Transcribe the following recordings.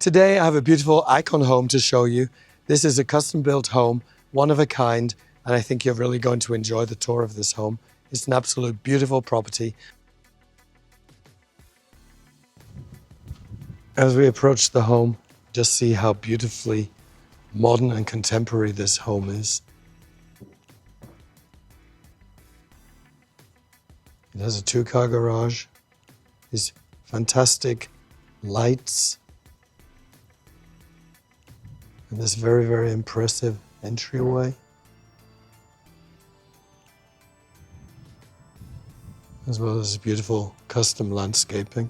Today I have a beautiful icon home to show you. This is a custom built home, one of a kind, and I think you're really going to enjoy the tour of this home. It's an absolute beautiful property. As we approach the home, just see how beautifully modern and contemporary this home is. It has a 2-car garage, these fantastic lights, and this very, very impressive entryway, as well as beautiful custom landscaping.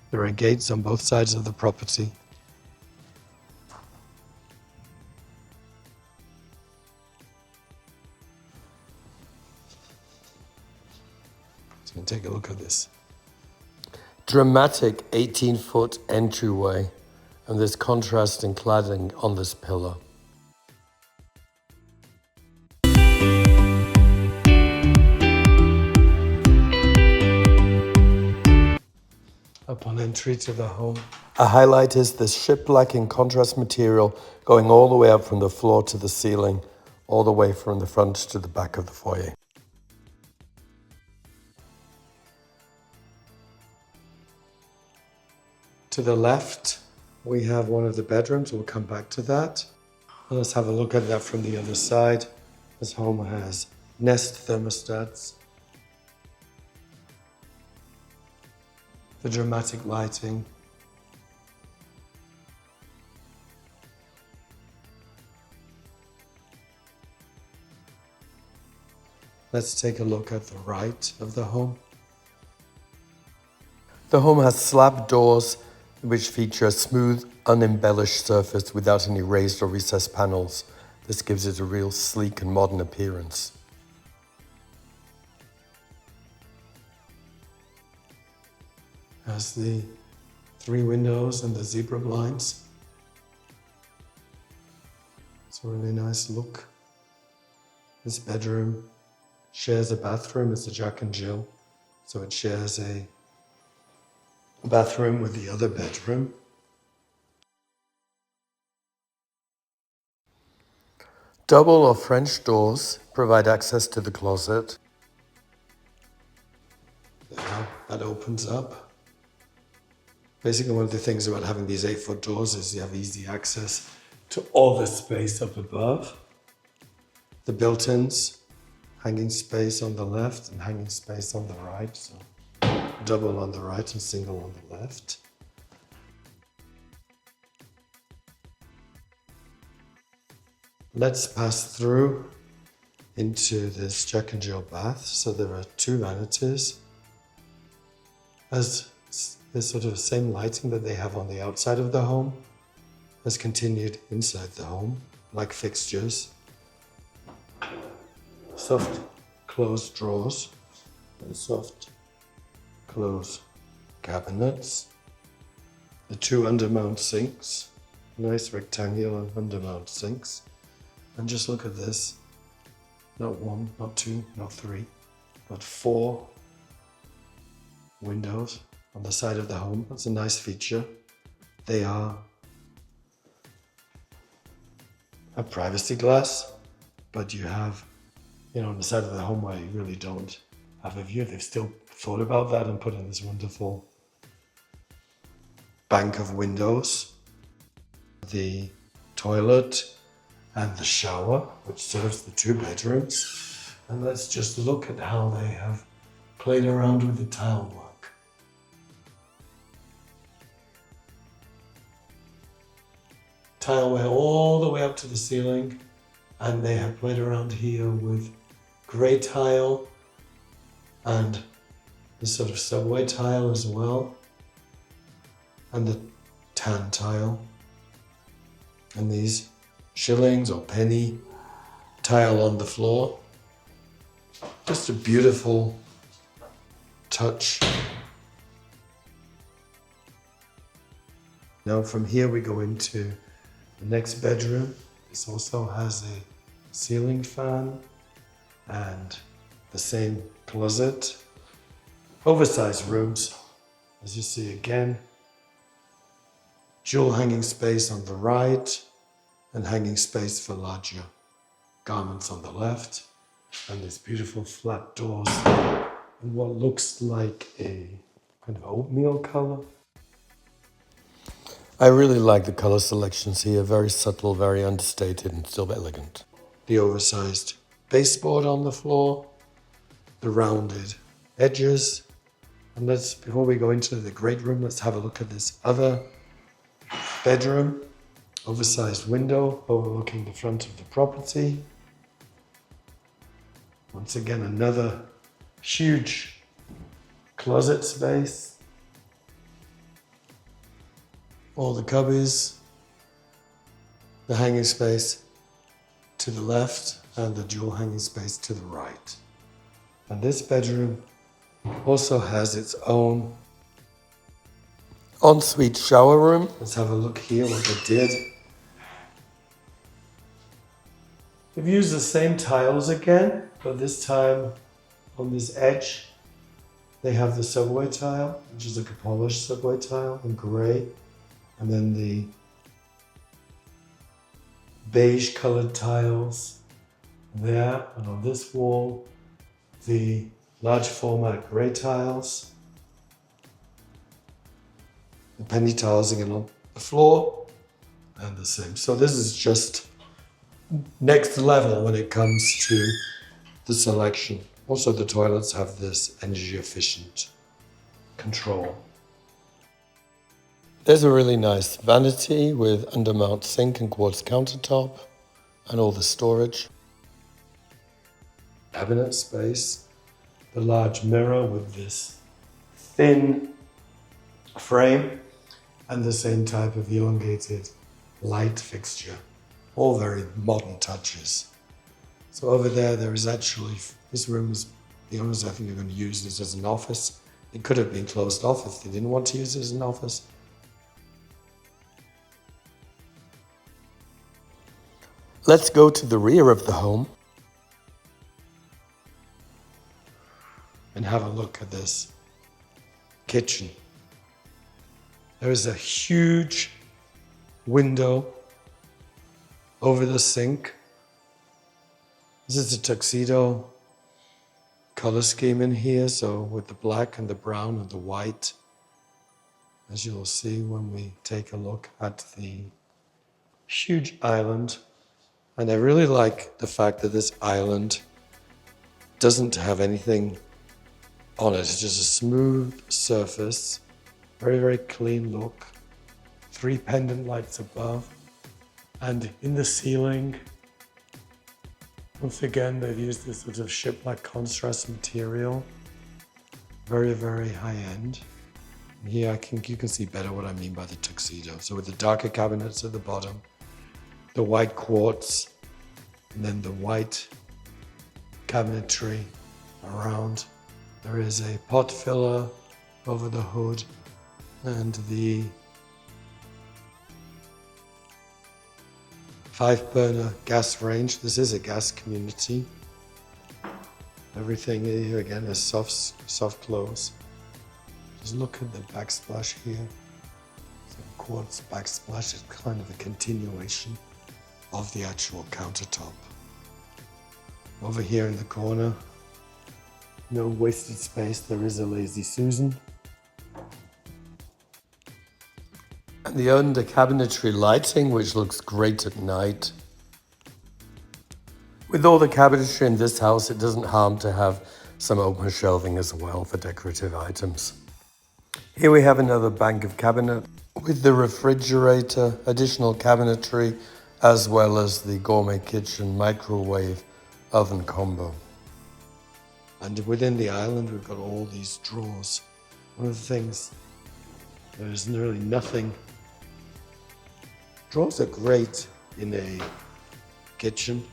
There are gates on both sides of the property. So take a look at this dramatic 18-foot entryway and this contrasting cladding on this pillar. Upon entry to the home, a highlight is this shiplap in contrast material going all the way up from the floor to the ceiling, all the way from the front to the back of the foyer. To the left, we have one of the bedrooms. We'll come back to that. Let's have a look at that from the other side. This home has Nest thermostats, the dramatic lighting, let's take a look at the right of the home. The home has slab doors which feature a smooth, unembellished surface without any raised or recessed panels. This gives it a real sleek and modern appearance. Has the 3 windows and the zebra blinds. It's a really nice look. This bedroom shares a bathroom. It's a Jack and Jill, so it shares a bathroom with the other bedroom. Double or French doors provide access to the closet. There, that opens up. Basically, one of the things about having these 8-foot doors is you have easy access to all the space up above. The built-ins, hanging space on the left and hanging space on the right. So double on the right and single on the left. Let's pass through into this Jack and Jill bath. So there are 2 vanities. As this sort of same lighting that they have on the outside of the home has continued inside the home, like fixtures. Soft closed drawers and soft close cabinets, the 2 undermount sinks, nice rectangular undermount sinks, and just look at this, not 1, not 2, not 3, but 4 windows on the side of the home. That's a nice feature. They are a privacy glass, but you have, on the side of the home where you really don't have a view. They've still thought about that and put in this wonderful bank of windows. The toilet and the shower, which serves the 2 bedrooms. And let's just look at how they have played around with the tile work. Tile went all the way up to the ceiling, and they have played around here with grey tile and this sort of subway tile as well, and the tan tile, and these shillings or penny tile on the floor. Just a beautiful touch. Now from here we go into the next bedroom. This also has a ceiling fan and the same closet. Oversized rooms, As you see again, dual hanging space on the right and hanging space for larger garments on the left. And these beautiful flat doors in what looks like a kind of oatmeal color. I really like the color selections here, very subtle, very understated and still elegant. The oversized baseboard on the floor, the rounded edges. And before we go into the great room, let's have a look at this other bedroom. Oversized window overlooking the front of the property. Once again, another huge closet space. All the cubbies, the hanging space to the left and the dual hanging space to the right. And this bedroom also has its own ensuite shower room. Let's have a look here what they did. They've used the same tiles again, but this time on this edge, they have the subway tile, which is like a polished subway tile in gray. And then the beige colored tiles there. And on this wall, the large format gray tiles. The penny tiles again on the floor and the same. So this is just next level when it comes to the selection. Also, the toilets have this energy efficient control. There's a really nice vanity with undermount sink and quartz countertop and all the storage. Cabinet space, the large mirror with this thin frame and the same type of elongated light fixture. All very modern touches. So over there is actually, this room is, the owners I think are going to use this as an office. It could have been closed off if they didn't want to use it as an office. Let's go to the rear of the home and have a look at this kitchen. There is a huge window over the sink. This is a Tuxedo color scheme in here, so with the black and the brown and the white, as you'll see when we take a look at the huge island. And I really like the fact that this island doesn't have anything on it. It's just a smooth surface, very, very clean look. 3 pendant lights above. And in the ceiling, once again, they've used this sort of shiplap contrast material. Very, very high end. And here you can see better what I mean by the Tuxedo. So with the darker cabinets at the bottom, the white quartz, and then the white cabinetry around. There is a pot filler over the hood and the 5-burner gas range. This is a gas community. Everything here again is soft close. Just look at the backsplash here. So quartz backsplash is kind of a continuation of the actual countertop. Over here in the corner, no wasted space, there is a Lazy Susan. And the under cabinetry lighting, which looks great at night. With all the cabinetry in this house, it doesn't harm to have some open shelving as well for decorative items. Here we have another bank of cabinet with the refrigerator, additional cabinetry, as well as the gourmet kitchen microwave oven combo. And within the island, we've got all these drawers. One of the things, there's really nothing. Drawers are great in a kitchen.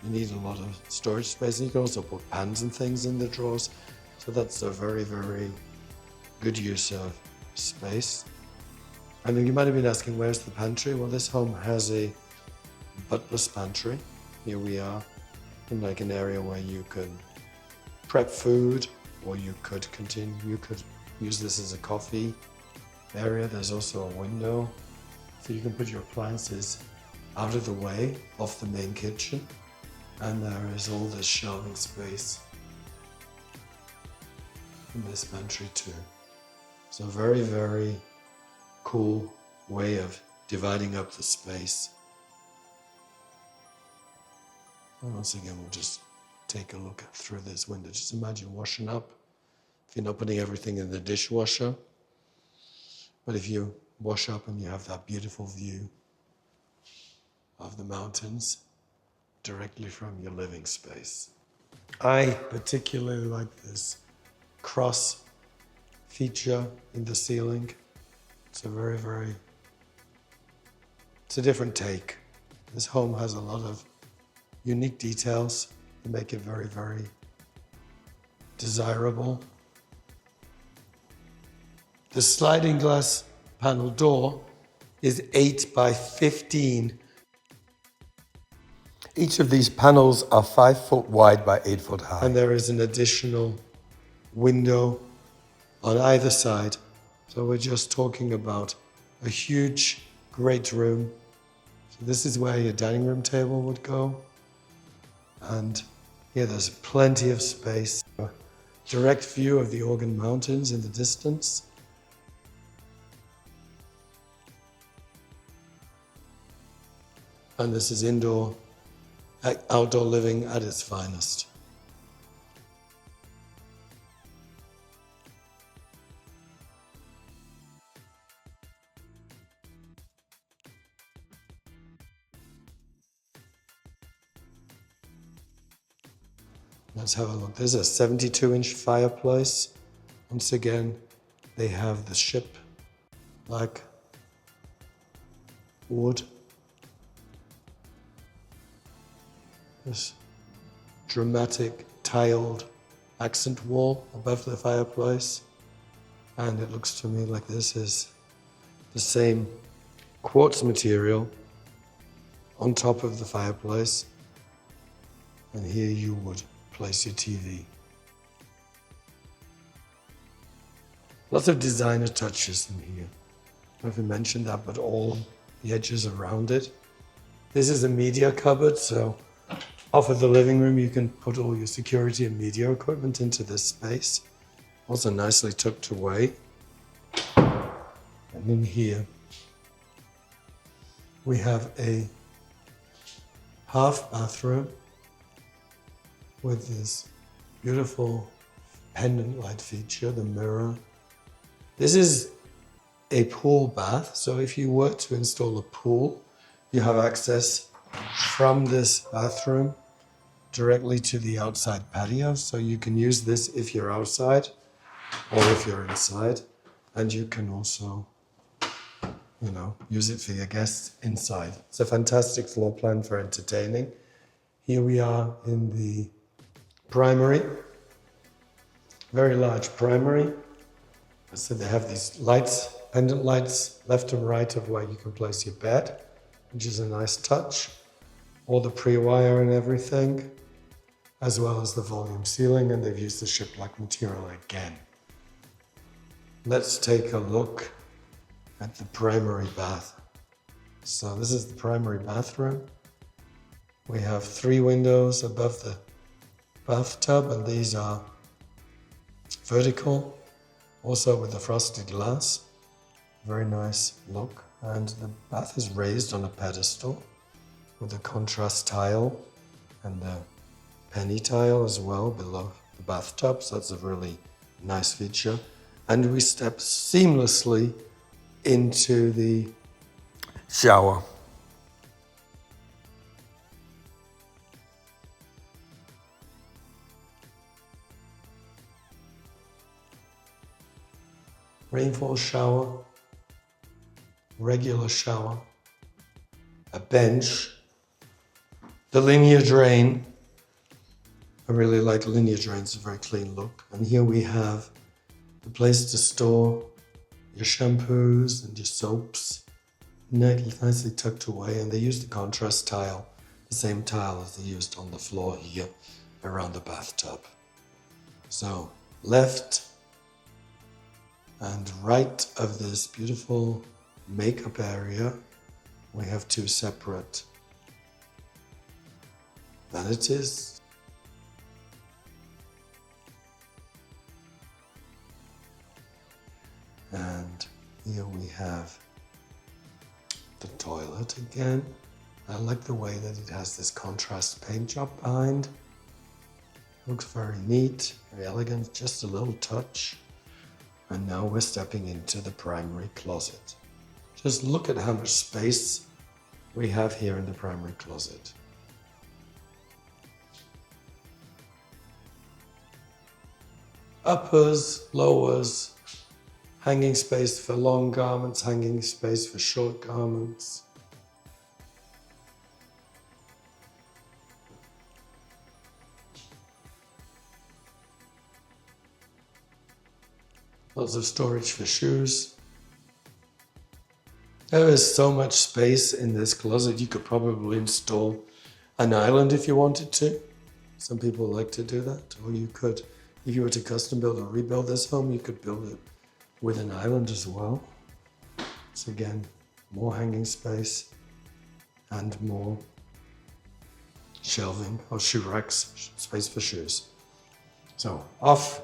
You need a lot of storage space. And you can also put pans and things in the drawers. So that's a very, very good use of space. And then you might have been asking, where's the pantry? Well, this home has a Butler pantry. Here we are in like an area where you can prep food, or you could use this as a coffee area. There's also a window, so you can put your appliances out of the way of the main kitchen. And there is all this shelving space in this pantry too. So very, very cool way of dividing up the space. And once again, we'll just take a look through this window. Just imagine washing up. If you're not putting everything in the dishwasher, but if you wash up and you have that beautiful view of the mountains directly from your living space. I particularly like this cross feature in the ceiling. It's it's a different take. This home has a lot of unique details that make it very, very desirable. The sliding glass panel door is 8 by 15. Each of these panels are 5 foot wide by 8 foot high. And there is an additional window on either side. So we're just talking about a huge, great room. So this is where your dining room table would go. And here there's plenty of space. A direct view of the Organ Mountains in the distance. And this is outdoor living at its finest. Let's have a look. There's a 72-inch fireplace. Once again, they have the ship-like wood. This dramatic tiled accent wall above the fireplace. And it looks to me like this is the same quartz material on top of the fireplace. And here you would place your TV. Lots of designer touches in here. I haven't mentioned that, but all the edges around it. This is a media cupboard, so off of the living room, you can put all your security and media equipment into this space. Also nicely tucked away. And in here, we have a half bathroom with this beautiful pendant light feature, the mirror. This is a pool bath, so if you were to install a pool, you have access from this bathroom directly to the outside patio, so you can use this if you're outside or if you're inside, and you can also, use it for your guests inside. It's a fantastic floor plan for entertaining. Here we are in the primary, very large primary. So they have these lights, pendant lights, left and right of where you can place your bed, which is a nice touch. All the pre-wire and everything, as well as the volume ceiling, and they've used the shiplap material again. Let's take a look at the primary bath. So this is the primary bathroom. We have 3 windows above the bathtub, and these are vertical, also with the frosted glass. Very nice look. And the bath is raised on a pedestal with the contrast tile and the penny tile as well below the bathtub. So that's a really nice feature. And we step seamlessly into the shower. Rainfall shower, regular shower, a bench, the linear drain. I really like linear drains, a very clean look. And here we have the place to store your shampoos and your soaps, nicely tucked away. And they use the contrast tile, the same tile as they used on the floor here around the bathtub. So left And right of this beautiful makeup area, we have two separate vanities. And here we have the toilet again. I like the way that it has this contrast paint job behind. Looks very neat, very elegant, just a little touch. And now we're stepping into the primary closet. Just look at how much space we have here in the primary closet. Uppers, lowers, hanging space for long garments, hanging space for short garments. Lots of storage for shoes. There is so much space in this closet, you could probably install an island if you wanted to. Some people like to do that. Or you could, if you were to custom build or rebuild this home, you could build it with an island as well. So again, more hanging space and more shelving or shoe racks, space for shoes. So off.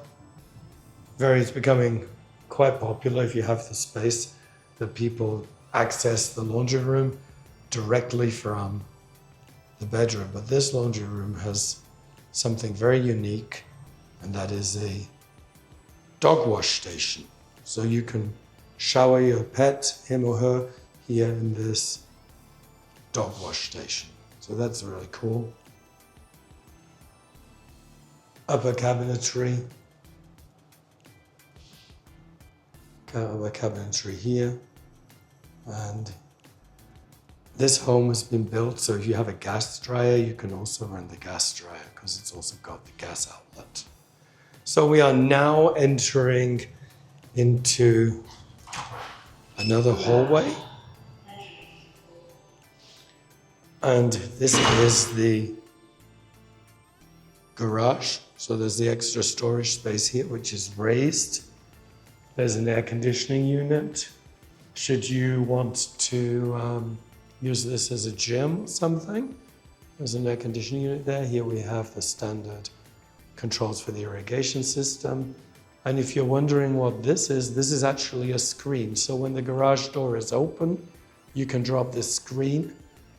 It's becoming quite popular if you have the space that people access the laundry room directly from the bedroom. But this laundry room has something very unique, and that is a dog wash station. So you can shower your pet, him or her, here in this dog wash station. So that's really cool. Upper cabinetry. Upper cabinetry here. And this home has been built so if you have a gas dryer, you can also run the gas dryer because it's also got the gas outlet. So we are now entering into another hallway. And this is the garage. So there's the extra storage space here, which is raised. There's an air conditioning unit. Should you want to use this as a gym or something, there's an air conditioning unit there. Here we have the standard controls for the irrigation system. And if you're wondering what this is actually a screen. So when the garage door is open, you can drop this screen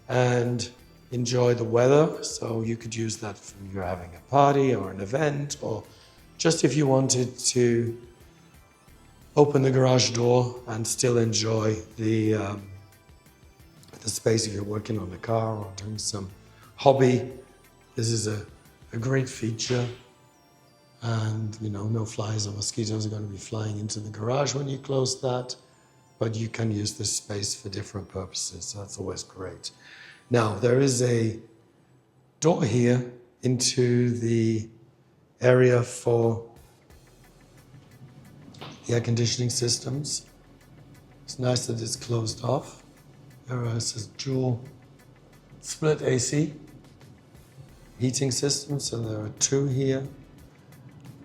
and enjoy the weather. So you could use that if you're having a party or an event, or just if you wanted to open the garage door and still enjoy the space if you're working on a car or doing some hobby. This is a great feature. And no flies or mosquitoes are going to be flying into the garage when you close that, but you can use this space for different purposes. So that's always great. Now there is a door here into the area for the air conditioning systems. It's nice that it's closed off. There is a dual split AC heating system, so there are two here.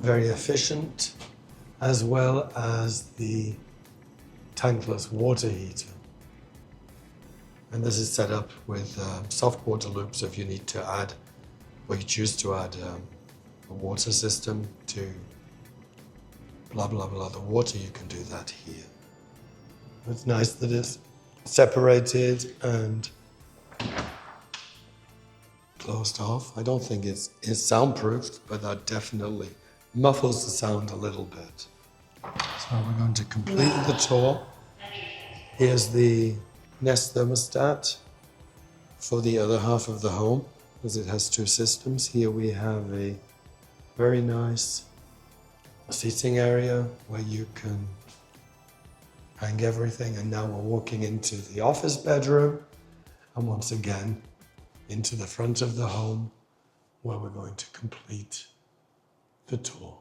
Very efficient, as well as the tankless water heater. And this is set up with soft water loops if you need to add, or you choose to add a water system to blah, blah, blah, the water, you can do that here. It's nice that it's separated and closed off. I don't think it's soundproofed, but that definitely muffles the sound a little bit. So we're going to complete the tour. Here's the Nest thermostat for the other half of the home, because it has two systems. Here we have a very nice seating area where you can hang everything. And now we're walking into the office bedroom, and once again into the front of the home where we're going to complete the tour.